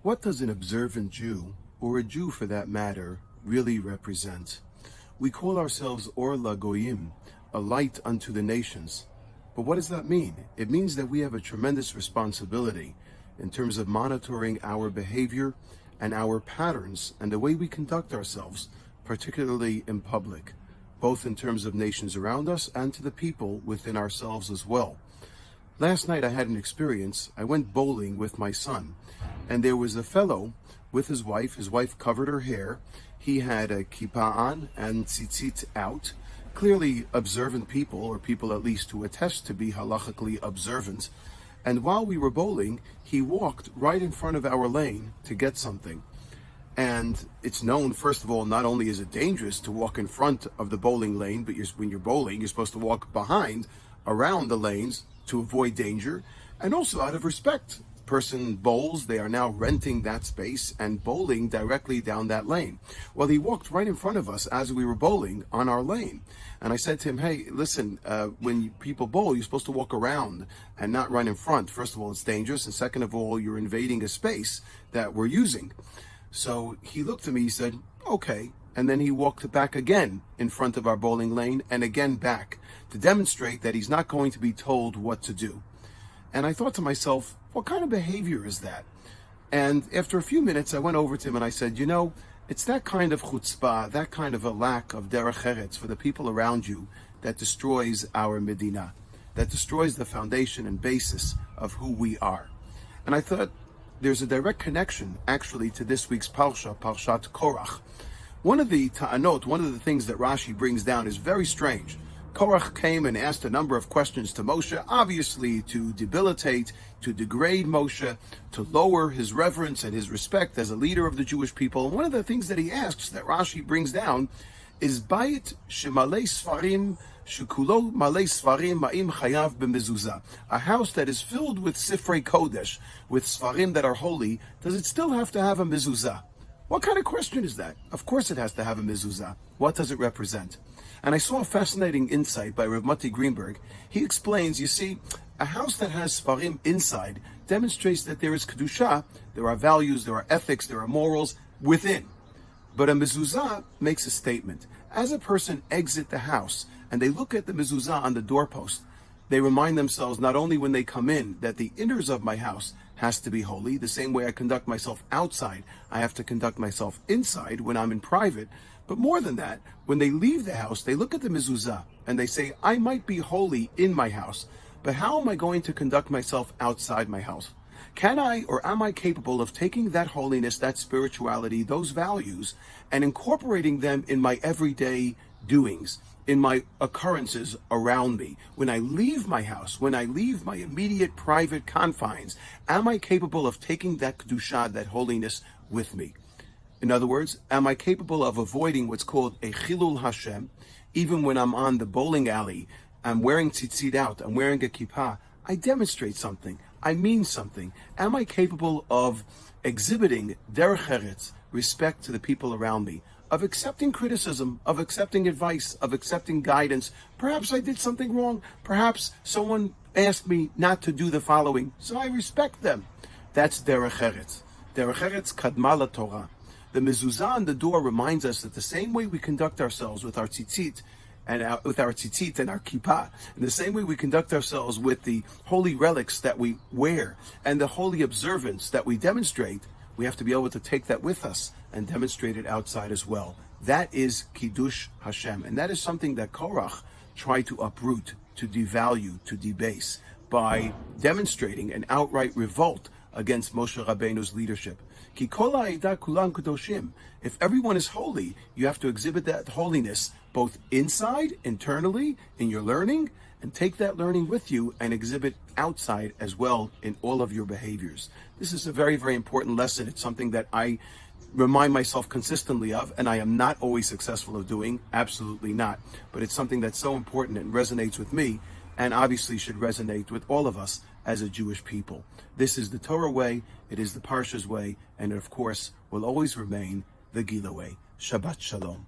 What does an observant Jew, or a Jew for that matter, really represent? We call ourselves Or LaGoyim, a light unto the nations. But what does that mean? It means that we have a tremendous responsibility in terms of monitoring our behavior and our patterns and the way we conduct ourselves, particularly in public, both in terms of nations around us and to the people within ourselves as well. Last night I had an experience. I went bowling with my son, and there was a fellow with his wife. His wife covered her hair. He had a kippah on and tzitzit out. Clearly observant people, or people at least who attest to be halachically observant. And while we were bowling, he walked right in front of our lane to get something. And it's known, first of all, not only is it dangerous to walk in front of the bowling lane, but when you're bowling, you're supposed to walk behind, around the lanes to avoid danger, and also out of respect. Person bowls, they are now renting that space and bowling directly down that lane. Well, he walked right in front of us as we were bowling on our lane. And I said to him, hey, listen, when people bowl, you're supposed to walk around and not run in front. First of all, it's dangerous. And second of all, you're invading a space that we're using. So he looked at me, he said, okay. And then he walked back again in front of our bowling lane and again back to demonstrate that he's not going to be told what to do. And I thought to myself, what kind of behavior is that? And after a few minutes, I went over to him and I said, you know, it's that kind of chutzpah, that kind of a lack of derech eretz for the people around you that destroys our Medina, that destroys the foundation and basis of who we are. And I thought there's a direct connection actually to this week's Parshat Korach. One of the ta'anot, one of the things that Rashi brings down is very strange. Korach came and asked a number of questions to Moshe, obviously to debilitate, to degrade Moshe, to lower his reverence and his respect as a leader of the Jewish people. And one of the things that he asks, that Rashi brings down, is Bayit shemalei sfarim shekulo malei sfarim ma'im chayav b'mezuzah. A house that is filled with sifrei kodesh, with sfarim that are holy, does it still have to have a mezuzah? What kind of question is that? Of course it has to have a mezuzah. What does it represent? And I saw a fascinating insight by Rav Mati Greenberg. He explains, you see, a house that has Sfarim inside demonstrates that there is Kedusha, there are values, there are ethics, there are morals within. But a mezuzah makes a statement. As a person exits the house and they look at the mezuzah on the doorpost, they remind themselves not only when they come in that the inners of my house has to be holy, the same way I conduct myself outside, I have to conduct myself inside when I'm in private. But more than that, when they leave the house, they look at the mezuzah and they say, I might be holy in my house, but how am I going to conduct myself outside my house? Can I or am I capable of taking that holiness, that spirituality, those values, and incorporating them in my everyday doings, in my occurrences around me? When I leave my house, when I leave my immediate private confines, am I capable of taking that kedusha, that holiness, with me? In other words, am I capable of avoiding what's called a chilul Hashem, even when I'm on the bowling alley, I'm wearing tzitzit out, I'm wearing a kippah, I demonstrate something, I mean something. Am I capable of exhibiting derech eretz, respect to the people around me, of accepting criticism, of accepting advice, of accepting guidance? Perhaps I did something wrong. Perhaps someone asked me not to do the following, so I respect them. That's derech eretz. Derech eretz kadma laTorah. The mezuzah on the door reminds us that the same way we conduct ourselves with our tzitzit and our kippah, in the same way we conduct ourselves with the holy relics that we wear and the holy observance that we demonstrate, we have to be able to take that with us and demonstrate it outside as well. That is Kiddush Hashem. And that is something that Korach tried to uproot, to devalue, to debase by demonstrating an outright revolt against Moshe Rabbeinu's leadership. Ki kol ha'edah kulam kadoshim. If everyone is holy, you have to exhibit that holiness both inside, internally, in your learning, and take that learning with you and exhibit outside as well in all of your behaviors. This is a very, very important lesson. It's something that I remind myself consistently of, and I am not always successful of doing, absolutely not. But it's something that's so important and resonates with me, and obviously should resonate with all of us as a Jewish people. This is the Torah way, it is the Parsha's way, and it, of course, will always remain the Gila way. Shabbat shalom.